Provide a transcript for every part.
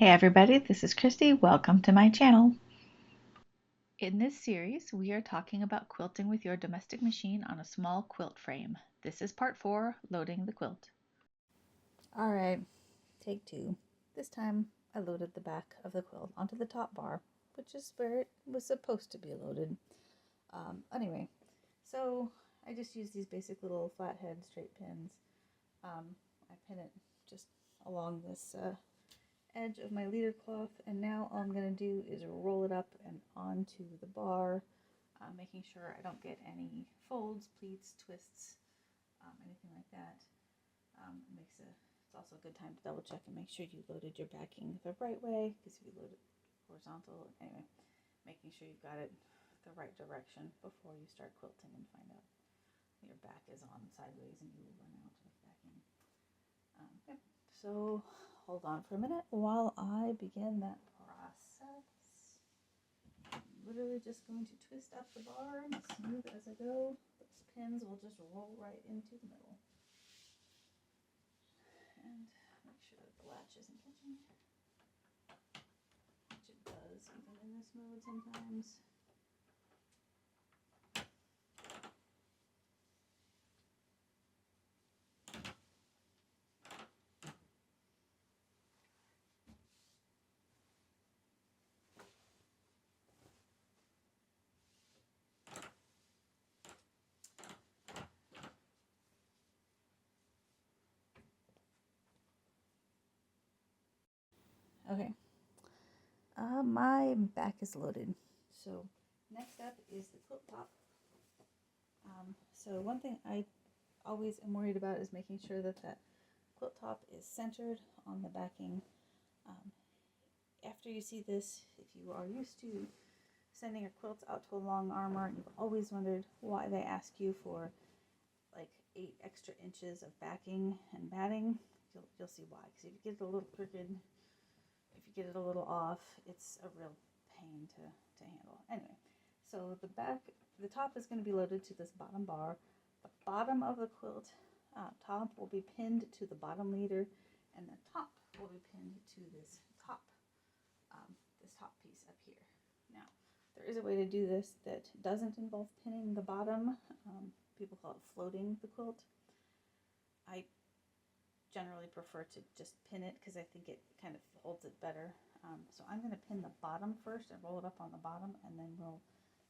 Hey everybody, this is Christy. Welcome to my channel. In this series, we are talking about quilting with your domestic machine on a small quilt frame. This is part 4, loading the quilt. Alright, take 2. This time I loaded the back of the quilt onto the top bar, which is where it was supposed to be loaded. Anyway, so I just use these basic little flathead straight pins. I pin it just along this edge of my leader cloth, and now all I'm going to do is roll it up and onto the bar, making sure I don't get any folds, pleats, twists, anything like that. It's also a good time to double check and make sure you loaded your backing the right way, because if you load it horizontal, anyway, making sure you've got it the right direction before you start quilting and find out your back is on sideways and you will run out of backing. Yep. So hold on for a minute while I begin that process. I'm literally just going to twist up the bar as smooth as I go. Those pins will just roll right into the middle. And make sure that the latch isn't catching, which it does even in this mode sometimes. Okay, my back is loaded. So next up is the quilt top. So one thing I always am worried about is making sure that that quilt top is centered on the backing. After you see this, if you are used to sending your quilts out to a long armor and you've always wondered why they ask you for like 8 extra inches of backing and batting, you'll see why. Because if you get it a little crooked, if you get it a little off, it's a real pain to handle. Anyway, so the top is going to be loaded to this bottom bar. The bottom of the quilt top will be pinned to the bottom leader, and the top will be pinned to this top piece up here. Now, there is a way to do this that doesn't involve pinning the bottom. People call it floating the quilt. I generally prefer to just pin it because I think it kind of holds it better. So I'm going to pin the bottom first and roll it up on the bottom, and then we'll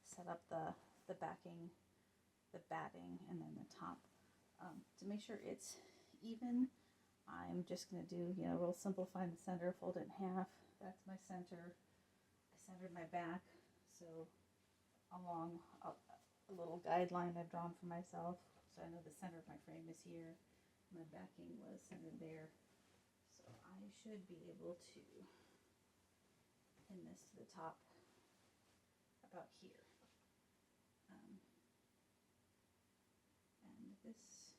set up the backing, the batting, and then the top. To make sure it's even, I'm just going to do, real simple, find the center, fold it in half. That's my center. I centered my back, so along a little guideline I've drawn for myself, so I know the center of my frame is here. My backing was centered there, so I should be able to pin this to the top about here. And this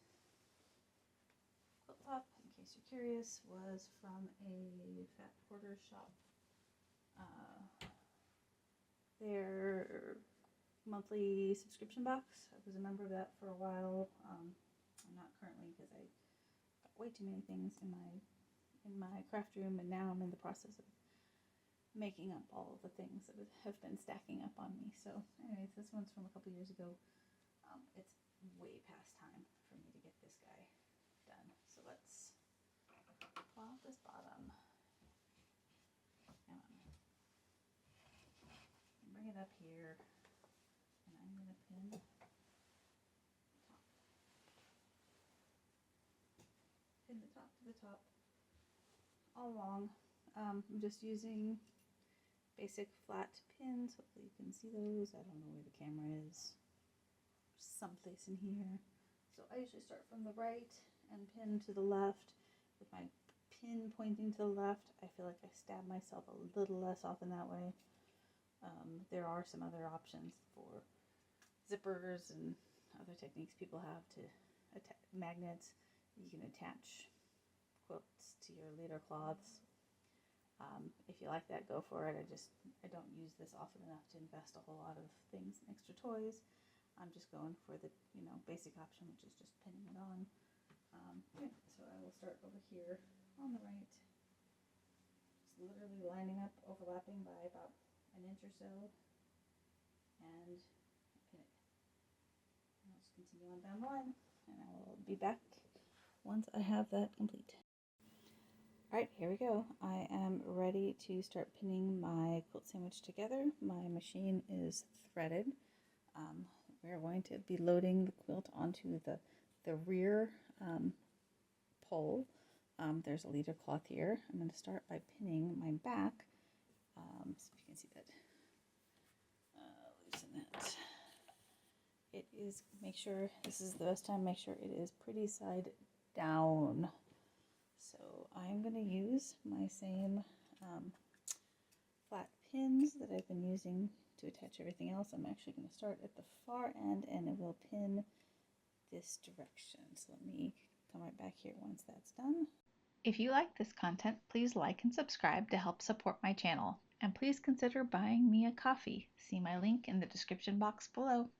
quilt top, in case you're curious, was from a Fat Porter shop. Their monthly subscription box, I was a member of that for a while. I'm not currently, because I got way too many things in my craft room, and now I'm in the process of making up all of the things that have been stacking up on me. So anyways, this one's from a couple years ago. It's way past time for me to get this guy done. So let's pull out this bottom. Bring it up here, and I'm going to pin the top. Pin the top to the top all along. I'm just using basic flat pins. Hopefully you can see those. I don't know where the camera is. Someplace in here. So I usually start from the right and pin to the left. With my pin pointing to the left, I feel like I stab myself a little less often that way. There are some other options for zippers and other techniques people have to magnets. You can attach quilts to your leader cloths. If you like that, go for it. I don't use this often enough to invest a whole lot of things and extra toys. I'm just going for the basic option, which is just pinning it on. So I will start over here on the right. Just literally carefully lining up, overlapping by about an inch or so, and pin it. And I'll just continue on down the line, and I will be back once I have that complete. Alright, here we go. I am ready to start pinning my quilt sandwich together. My machine is threaded. We're going to be loading the quilt onto the rear pole. There's a leader cloth here. I'm going to start by pinning my back. So if you can see that, loosen that. It is, make sure, this is the best time, make sure it is pretty side down. So I'm going to use my same flat pins that I've been using to attach everything else. I'm actually going to start at the far end and it will pin this direction. So let me come right back here once that's done. If you like this content, please like and subscribe to help support my channel. And please consider buying me a coffee. See my link in the description box below.